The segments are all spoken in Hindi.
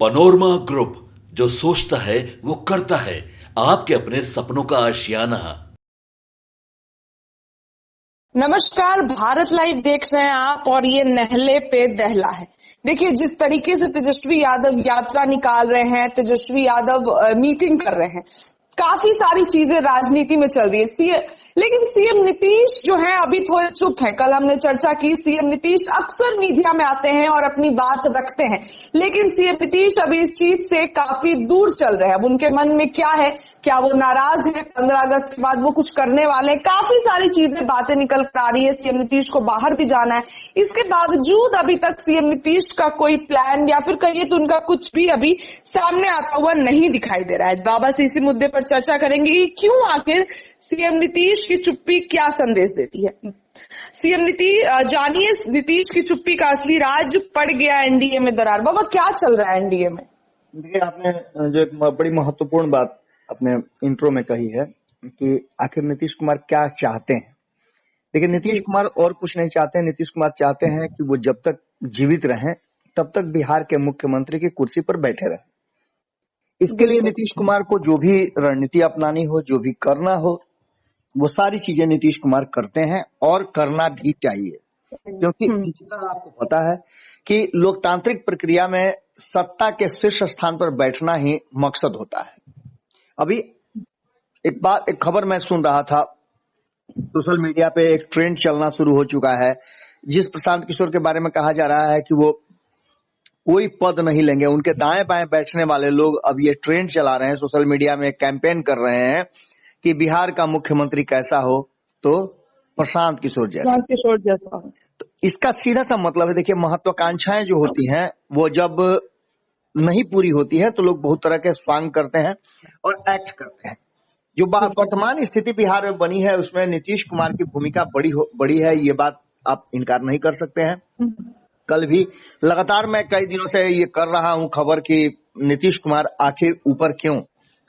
पनोरमा ग्रुप, जो सोचता है वो करता है। आपके अपने सपनों का आशियाना। नमस्कार, भारत लाइव देख रहे हैं आप और ये नहले पे दहला है। देखिए, जिस तरीके से तेजस्वी यादव यात्रा निकाल रहे हैं, तेजस्वी यादव मीटिंग कर रहे हैं, काफी सारी चीजें राजनीति में चल रही है। लेकिन सीएम नीतीश जो है अभी थोड़े चुप है। कल हमने चर्चा की, सीएम नीतीश अक्सर मीडिया में आते हैं और अपनी बात रखते हैं, लेकिन सीएम नीतीश अभी इस चीज से काफी दूर चल रहे हैं। अब उनके मन में क्या है, क्या वो नाराज है, 15 अगस्त के बाद वो कुछ करने वाले हैं, काफी सारी चीजें बातें निकल कर आ रही है। सीएम नीतीश को बाहर भी जाना है, इसके बावजूद अभी तक सीएम नीतीश का कोई प्लान या फिर कहिए तो उनका कुछ भी अभी सामने आता हुआ नहीं दिखाई दे रहा है। बाबा से इसी मुद्दे पर चर्चा करेंगे कि क्यों आखिर सीएम नीतीश की चुप्पी क्या संदेश देती है। सीएम नीतीश, जानिए नीतीश की चुप्पी का असली राज, पड़ गया एनडीए में दरार। बाबा, क्या चल रहा है एनडीए में? देखिए, आपने जो एक बड़ी महत्वपूर्ण बात अपने इंट्रो में कही है कि आखिर नीतीश कुमार क्या चाहते हैं। देखिए, नीतीश कुमार और कुछ नहीं चाहते हैं। नीतीश कुमार चाहते हैं कि वो जब तक जीवित रहें तब तक बिहार के मुख्यमंत्री की कुर्सी पर बैठे रहें। इसके लिए नीतीश कुमार को जो भी रणनीति अपनानी हो, जो भी करना हो, वो सारी चीजें नीतीश कुमार करते हैं और करना भी चाहिए, क्योंकि जितना आपको पता है कि लोकतांत्रिक प्रक्रिया में सत्ता के शीर्ष स्थान पर बैठना ही मकसद होता है। अभी एक खबर मैं सुन रहा था, सोशल मीडिया पे एक ट्रेंड चलना शुरू हो चुका है, जिस प्रशांत किशोर के बारे में कहा जा रहा है कि वो कोई पद नहीं लेंगे। उनके दाएं बाएं बैठने वाले लोग अब ये ट्रेंड चला रहे हैं, सोशल मीडिया में कैंपेन कर रहे हैं कि बिहार का मुख्यमंत्री कैसा हो, तो प्रशांत किशोर जैसा। तो इसका सीधा सा मतलब है, देखिए, महत्वाकांक्षाएं जो होती हैं वो जब नहीं पूरी होती है तो लोग बहुत तरह के स्वांग करते हैं और एक्ट करते हैं। जो वर्तमान स्थिति बिहार में बनी है उसमें नीतीश कुमार की भूमिका बड़ी है, ये बात आप इनकार नहीं कर सकते हैं। कल भी लगातार मैं कई दिनों से ये कर रहा हूं खबर कि नीतीश कुमार आखिर ऊपर क्यों।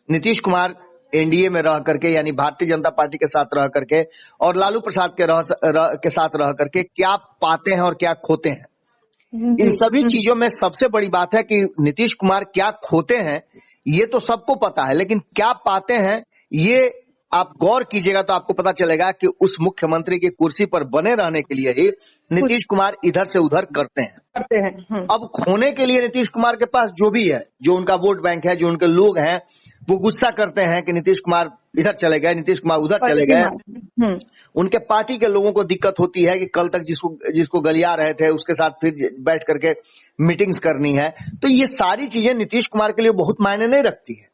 नीतीश कुमार एनडीए में रह करके, यानी भारतीय जनता पार्टी के साथ रह करके और लालू प्रसाद के साथ रह करके क्या पाते हैं और क्या खोते हैं। इन सभी चीजों में सबसे बड़ी बात है कि नीतीश कुमार क्या खोते हैं ये तो सबको पता है, लेकिन क्या पाते हैं ये आप गौर कीजिएगा तो आपको पता चलेगा कि उस मुख्यमंत्री की कुर्सी पर बने रहने के लिए ही नीतीश कुमार इधर से उधर करते हैं। अब खोने के लिए नीतीश कुमार के पास जो भी है, जो उनका वोट बैंक है, जो उनके लोग हैं, वो गुस्सा करते हैं कि नीतीश कुमार इधर चले गए, नीतीश कुमार उधर चले गए। उनके पार्टी के लोगों को दिक्कत होती है कि कल तक जिसको गलिया रहे थे उसके साथ फिर बैठ करके मीटिंग्स करनी है। तो ये सारी चीजें नीतीश कुमार के लिए बहुत मायने नहीं रखती है।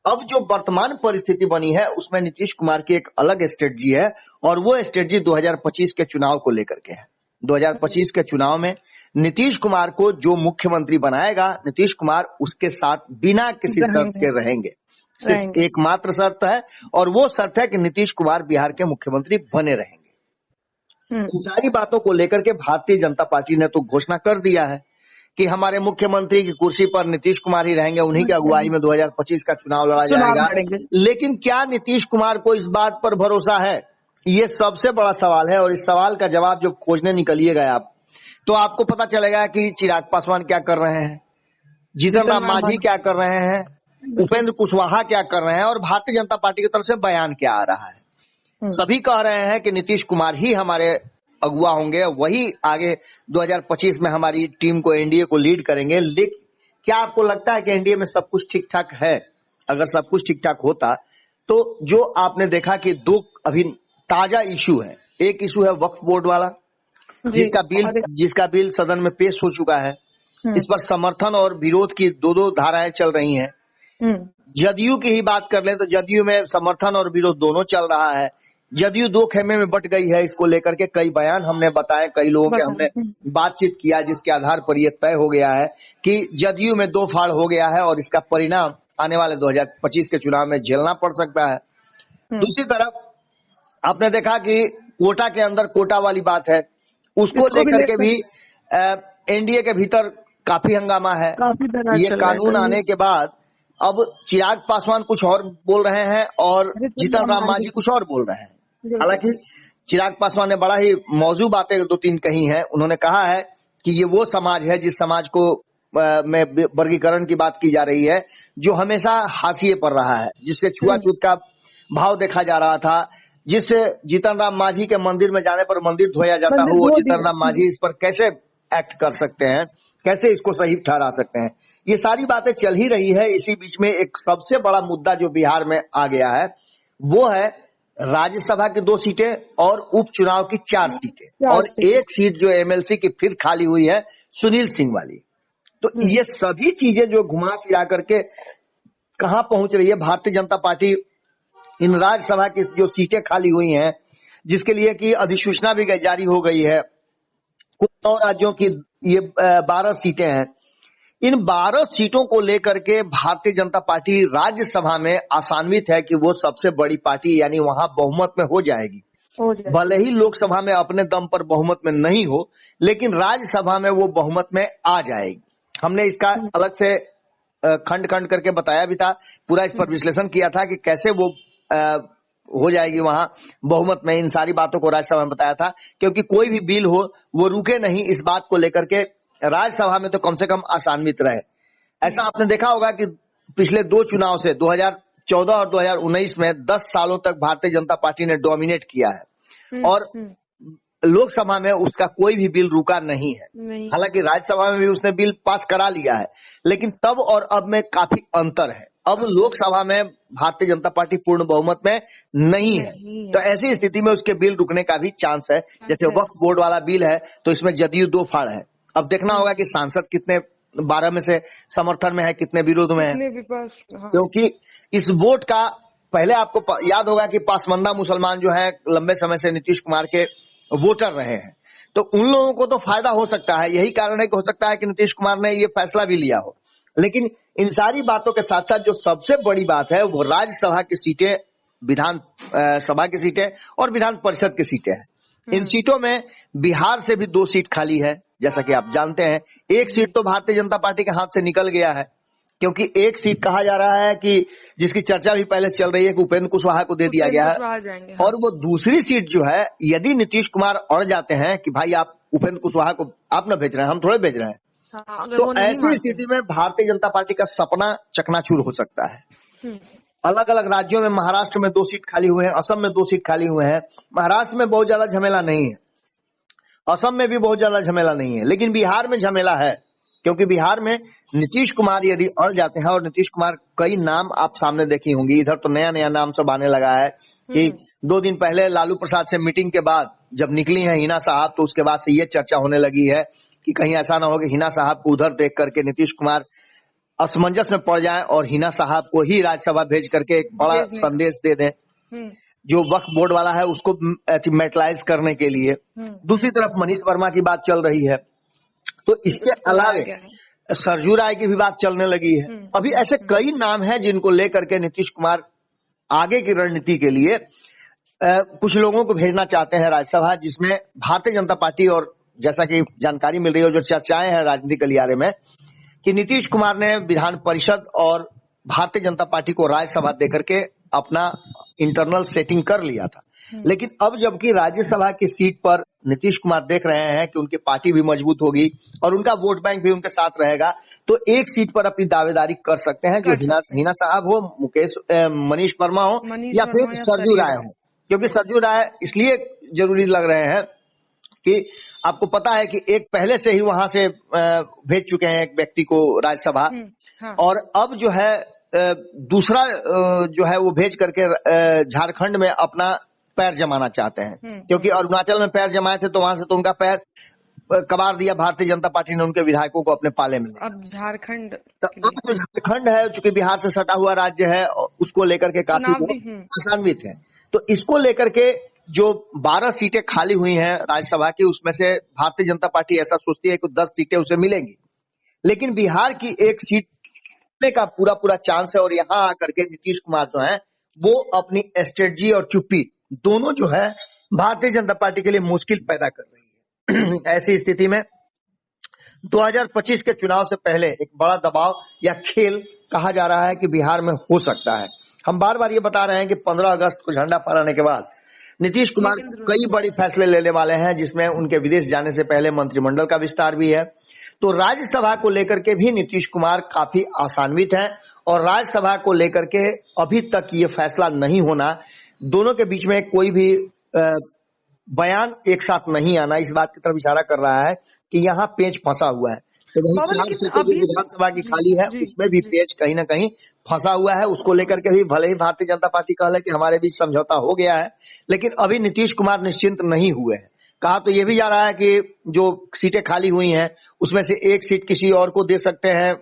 अब जो वर्तमान परिस्थिति बनी है उसमें नीतीश कुमार की एक अलग स्ट्रेटजी है और वो स्ट्रेटजी 2025 के चुनाव को लेकर के है। 2025 के चुनाव में नीतीश कुमार को जो मुख्यमंत्री बनाएगा, नीतीश कुमार उसके साथ बिना किसी शर्त के रहेंगे। सिर्फ एकमात्र शर्त है और वो शर्त है कि नीतीश कुमार बिहार के मुख्यमंत्री बने रहेंगे। इन सारी बातों को लेकर के भारतीय जनता पार्टी ने तो घोषणा कर दिया है कि हमारे मुख्यमंत्री की कुर्सी पर नीतीश कुमार ही रहेंगे, उन्हीं की अगुवाई में 2025 का चुनाव लड़ा जाएगा। लेकिन क्या नीतीश कुमार को इस बात पर भरोसा है, ये सबसे बड़ा सवाल है। और इस सवाल का जवाब जब खोजने निकलिएगा आप, तो आपको पता चलेगा कि चिराग पासवान क्या कर रहे हैं, जीतन राम मांझी क्या कर रहे हैं, उपेंद्र कुशवाहा क्या कर रहे हैं और भारतीय जनता पार्टी की तरफ से बयान क्या आ रहा है। सभी कह रहे हैं कि नीतीश कुमार ही हमारे अगुवा होंगे, वही आगे 2025 में हमारी टीम को, एनडीए को लीड करेंगे। लेकिन क्या आपको लगता है कि एनडीए में सब कुछ ठीक ठाक है? अगर सब कुछ ठीक ठाक होता तो जो आपने देखा कि दो अभी ताजा इशू है, एक इशू है वक्फ बोर्ड वाला, जिसका बिल सदन में पेश हो चुका है। इस पर समर्थन और विरोध की दो धाराएं चल रही हैं। जदयू की ही बात कर लें तो जदयू में समर्थन और विरोध दोनों चल रहा है। जदयू दो खेमे में बट गई है। इसको लेकर के कई बयान हमने बताए, कई लोगों के हमने बातचीत किया, जिसके आधार पर यह तय हो गया है कि जदयू में दो फाड़ हो गया है और इसका परिणाम आने वाले 2025 के चुनाव में झेलना पड़ सकता है। दूसरी तरफ आपने देखा कि कोटा के अंदर कोटा वाली बात है, उसको लेकर के भी एनडीए के भीतर काफी हंगामा है। ये कानून आने के बाद अब चिराग पासवान कुछ और बोल रहे हैं और जीतन राम मांझी कुछ और बोल रहे हैं। हालांकि चिराग पासवान ने बड़ा ही मौजू बातें दो तीन कही हैं। उन्होंने कहा है कि ये वो समाज है जिस समाज को में वर्गीकरण की बात की जा रही है, जो हमेशा हाशिए पर रहा है, जिससे छुआछूत का भाव देखा जा रहा था, जिससे जीतन राम मांझी के मंदिर में जाने पर मंदिर धोया जाता हो, वो जीतन राम मांझी इस पर कैसे एक्ट कर सकते हैं, कैसे इसको सही ठहरा सकते हैं। ये सारी बातें चल ही रही है। इसी बीच में एक सबसे बड़ा मुद्दा जो बिहार में आ गया है वो है राज्यसभा की 2 सीटें और उपचुनाव की 4 सीटें और एक सीट जो एमएलसी की फिर खाली हुई है सुनील सिंह वाली। तो ये सभी चीजें जो घुमा फिरा करके कहां पहुंच रही है भारतीय जनता पार्टी इन राज्यसभा की जो सीटें खाली हुई हैं, जिसके लिए कि अधिसूचना भी जारी हो गई है, कुछ 9 राज्यों की ये 12 सीटें हैं। इन 12 सीटों को लेकर के भारतीय जनता पार्टी राज्यसभा में आशान्वित है कि वो सबसे बड़ी पार्टी यानी वहां बहुमत में हो जाएगी। भले ही लोकसभा में अपने दम पर बहुमत में नहीं हो, लेकिन राज्यसभा में वो बहुमत में आ जाएगी। हमने इसका अलग से खंड खंड करके बताया भी था, पूरा इस पर विश्लेषण किया था कि कैसे वो हो जाएगी वहां बहुमत में। इन सारी बातों को राज्यसभा में बताया था, क्योंकि कोई भी बिल हो वो रुके नहीं इस बात को लेकर के, राज्यसभा में तो कम से कम आशान्वित रहे। ऐसा आपने देखा होगा कि पिछले 2 चुनाव से 2014 और 2019 में 10 सालों तक भारतीय जनता पार्टी ने डोमिनेट किया है और लोकसभा में उसका कोई भी बिल रुका नहीं है। हालांकि राज्यसभा में भी उसने बिल पास करा लिया है, लेकिन तब और अब में काफी अंतर है। अब लोकसभा में भारतीय जनता पार्टी पूर्ण बहुमत में नहीं है, तो ऐसी स्थिति में उसके बिल रुकने का भी चांस है। जैसे वक्फ बोर्ड वाला बिल है तो इसमें जदयू 2 फाड़ है। अब देखना होगा कि सांसद कितने 12 में से समर्थन में है, कितने विरोध में है, क्योंकि इस वोट का पहले आपको याद होगा कि पासमंदा मुसलमान जो है लंबे समय से नीतीश कुमार के वोटर रहे हैं, तो उन लोगों को तो फायदा हो सकता है। यही कारण है कि हो सकता है कि नीतीश कुमार ने ये फैसला भी लिया हो। लेकिन इन सारी बातों के साथ साथ जो सबसे बड़ी बात है वो राज्यसभा की सीटें, विधान सभा की सीटें और विधान परिषद की सीटें हैं। इन सीटों में बिहार से भी 2 सीट खाली है, जैसा कि आप जानते हैं। एक सीट तो भारतीय जनता पार्टी के हाथ से निकल गया है, क्योंकि एक सीट कहा जा रहा है कि जिसकी चर्चा भी पहले से चल रही है कि उपेंद्र कुशवाहा को दे दिया गया है। और वो दूसरी सीट जो है, यदि नीतीश कुमार अड़ जाते हैं कि भाई आप उपेंद्र कुशवाहा को आप न भेज रहे हैं, हम थोड़े भेज रहे हैं, तो ऐसी स्थिति में भारतीय जनता पार्टी का सपना चकनाचूर हो सकता है। अलग अलग राज्यों में, महाराष्ट्र में 2 सीट खाली हुए हैं, असम में 2 सीट खाली हुए हैं। महाराष्ट्र में बहुत ज्यादा झमेला नहीं है, असम में भी बहुत ज्यादा झमेला नहीं है, लेकिन बिहार में झमेला है, क्योंकि बिहार में नीतीश कुमार यदि अड़ जाते हैं, और नीतीश कुमार कई नाम आप सामने देखी होंगी, इधर तो नया नया नाम सब आने लगा है कि 2 दिन पहले लालू प्रसाद से मीटिंग के बाद जब निकली है हिना साहब, तो उसके बाद से ये चर्चा होने लगी है कि कहीं ऐसा ना हो कि हिना साहब को उधर देख करके नीतीश कुमार असमंजस में पड़ जाए और हिना साहब को ही राज्यसभा भेज करके एक बड़ा संदेश दे दें जो वक्फ बोर्ड वाला है उसको मेटलाइज करने के लिए। दूसरी तरफ मनीष वर्मा की बात चल रही है, तो इसके अलावा सरजू राय की भी बात चलने लगी है। अभी ऐसे कई नाम हैं जिनको लेकर के नीतीश कुमार आगे की रणनीति के लिए कुछ लोगों को भेजना चाहते हैं राज्यसभा, जिसमें भारतीय जनता पार्टी, और जैसा कि जानकारी मिल रही है, जो चर्चाएं हैं राजनीतिक गलियारे में, कि नीतीश कुमार ने विधान परिषद और भारतीय जनता पार्टी को राज्यसभा देकर के अपना इंटरनल सेटिंग कर लिया था। लेकिन अब जबकि राज्यसभा की सीट पर नीतीश कुमार देख रहे हैं कि उनकी पार्टी भी मजबूत होगी और उनका वोट बैंक भी उनके साथ रहेगा, तो एक सीट पर अपनी दावेदारी कर सकते हैं, जो हिना साहब हो, मनीष वर्मा हो या फिर सरजू राय हो। क्योंकि सरजू राय इसलिए जरूरी लग रहे हैं कि आपको पता है कि एक पहले से ही वहां से भेज चुके हैं एक व्यक्ति को राज्यसभा, और अब जो है दूसरा जो है वो भेज करके झारखंड में अपना पैर जमाना चाहते हैं, क्योंकि अरुणाचल में पैर जमाए थे तो वहां से तो उनका पैर कबाड़ दिया भारतीय जनता पार्टी ने उनके विधायकों को अपने पाले में। अब झारखंड, तो अब जो झारखंड है, चूंकि बिहार से सटा हुआ राज्य है, उसको लेकर के काफी आशान्वित है। तो इसको लेकर के जो 12 सीटें खाली हुई हैं राज्यसभा की, उसमें से भारतीय जनता पार्टी ऐसा सोचती है कि 10 सीटें उसे मिलेंगी, लेकिन बिहार की एक सीट का पूरा चांस है। और यहाँ आकर के नीतीश कुमार जो है वो अपनी स्ट्रेटजी और चुप्पी दोनों जो है भारतीय जनता पार्टी के लिए मुश्किल पैदा कर रही है। ऐसी स्थिति में 2025 के चुनाव से पहले एक बड़ा दबाव या खेल कहा जा रहा है कि बिहार में हो सकता है। हम बार बार ये बता रहे हैं कि 15 अगस्त को झंडा फहराने के बाद नीतीश कुमार कई बड़े फैसले लेने वाले हैं, जिसमें उनके विदेश जाने से पहले मंत्रिमंडल का विस्तार भी है। तो राज्यसभा को लेकर के भी नीतीश कुमार काफी आशान्वित हैं और राज्यसभा को लेकर के अभी तक ये फैसला नहीं होना, दोनों के बीच में कोई भी बयान एक साथ नहीं आना, इस बात की तरफ इशारा कर रहा है कि यहाँ पेच फंसा हुआ है। तो वही 4 सीटें जो विधानसभा की खाली है उसमें भी पेच कहीं ना कहीं फंसा हुआ है। उसको लेकर के भी भले ही भारतीय जनता पार्टी कह कि हमारे बीच समझौता हो गया है, लेकिन अभी नीतीश कुमार निश्चिंत नहीं हुए हैं। कहा तो ये भी जा रहा है कि जो सीटें खाली हुई हैं उसमें से एक सीट किसी और को दे सकते हैं,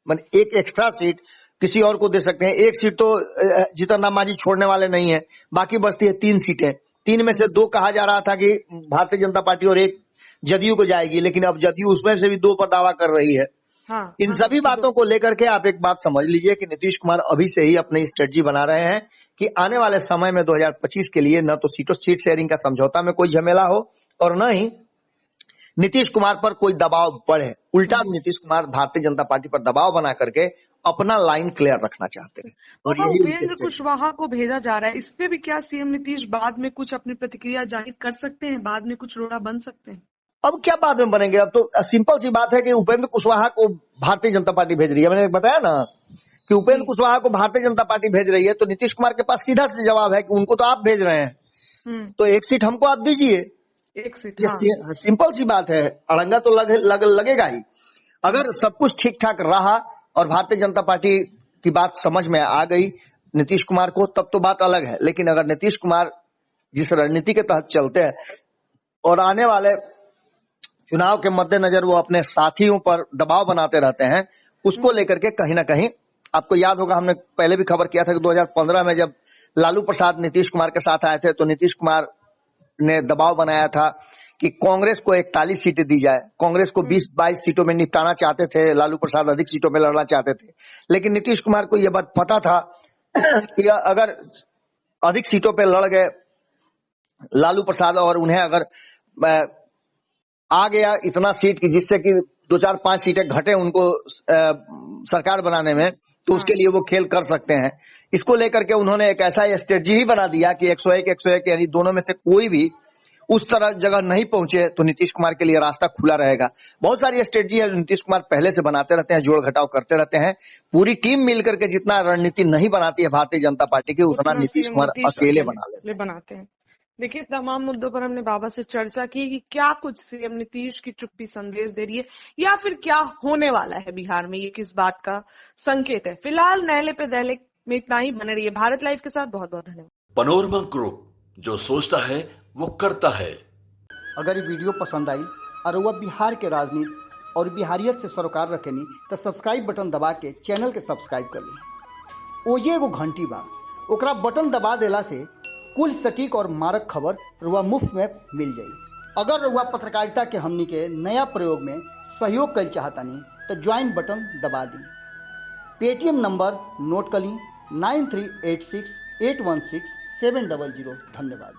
मतलब एक एक्स्ट्रा सीट किसी और को दे सकते हैं। एक सीट तो जीतन राम मांझी छोड़ने वाले नहीं है, बाकी बचती है 3 सीटें। 3 में से 2 कहा जा रहा था कि भारतीय जनता पार्टी और 1 जदयू को जाएगी, लेकिन अब जदयू उसमें से भी 2 पर दावा कर रही है। इन सभी बातों को लेकर के आप एक बात समझ लीजिए कि नीतीश कुमार अभी से ही अपनी स्ट्रेटजी बना रहे हैं कि आने वाले समय में 2025 के लिए न तो सीट शेयरिंग का समझौता में कोई झमेला हो और न ही नीतीश कुमार पर कोई दबाव बढ़े। उल्टा नीतीश कुमार भारतीय जनता पार्टी पर दबाव बना करके अपना लाइन क्लियर रखना चाहते हैं। और यही उपेंद्र कुशवाहा को भेजा जा रहा है, इस पे भी क्या सीएम नीतीश बाद में कुछ अपनी प्रतिक्रिया जाहिर कर सकते हैं, बाद में कुछ रोड़ा बन सकते हैं? अब क्या बाद में बनेंगे? अब तो सिंपल सी बात है कि उपेंद्र कुशवाहा को भारतीय जनता पार्टी भेज रही है। मैंने बताया ना कि उपेंद्र कुशवाहा को भारतीय जनता पार्टी भेज रही है, तो नीतीश कुमार के पास सीधा से जवाब है कि उनको तो आप भेज रहे हैं, तो 1 सीट हमको आप दीजिए। 1 सीट, ये सिंपल सी बात है। अड़ंगा तो लगेगा ही। अगर सब कुछ ठीक ठाक रहा और भारतीय जनता पार्टी की बात समझ में आ गई नीतीश कुमार को, तब तो बात अलग है। लेकिन अगर नीतीश कुमार जिस रणनीति के तहत चलते हैं और आने वाले चुनाव के मद्देनजर वो अपने साथियों पर दबाव बनाते रहते हैं, उसको लेकर के कहीं ना कहीं आपको याद होगा, हमने पहले भी खबर किया था कि 2015 में जब लालू प्रसाद नीतीश कुमार के साथ आए थे तो नीतीश कुमार ने दबाव बनाया था कि कांग्रेस को 41 सीटें दी जाए। कांग्रेस को 20-22 सीटों में निपटाना चाहते थे, लालू प्रसाद अधिक सीटों में लड़ना चाहते थे। लेकिन नीतीश कुमार को यह बात पता था कि अगर अधिक सीटों पर लड़ गए लालू प्रसाद और उन्हें अगर आ गया इतना सीट की जिससे कि 2-4-5 सीटें घटे उनको सरकार बनाने में, तो उसके लिए वो खेल कर सकते हैं। इसको लेकर के उन्होंने एक ऐसा स्ट्रेटजी ही बना दिया कि 101 यानी दोनों में से कोई भी उस तरह जगह नहीं पहुंचे तो नीतीश कुमार के लिए रास्ता खुला रहेगा। बहुत सारी स्ट्रेटजी है जो नीतीश कुमार पहले से बनाते रहते हैं, जोड़ घटाव करते रहते हैं। पूरी टीम मिलकर के जितना रणनीति नहीं बनाती है भारतीय जनता पार्टी की, उतना नीतीश कुमार अकेले बनाते हैं। देखिए, तमाम मुद्दों पर हमने बाबा से चर्चा की कि क्या कुछ सीएम नीतीश की चुप्पी संदेश दे रही है या फिर क्या होने वाला है बिहार में, ये किस बात का संकेत है। फिलहाल नहले पे दहले में इतना ही। बने रहिए भारत लाइव के साथ। बहुत बहुत धन्यवाद। पनोरमा ग्रुप, जो सोचता है वो करता है। अगर ये वीडियो पसंद आई और वह बिहार के राजनीति और बिहारियत से सरोकार रखेनी तो सब्सक्राइब बटन दबा के चैनल के सब्सक्राइब कर ली। ओजे एगो घंटी बा, ओकरा बटन दबा देला से कुल सटीक और मारक खबर रुआ मुफ्त में मिल जाई। अगर रुआ पत्रकारिता के हमनी के नया प्रयोग में सहयोग कर चाहतानी तो ज्वाइन बटन दबा दी। पेटीएम नंबर नोट कर ली 9386816700। धन्यवाद।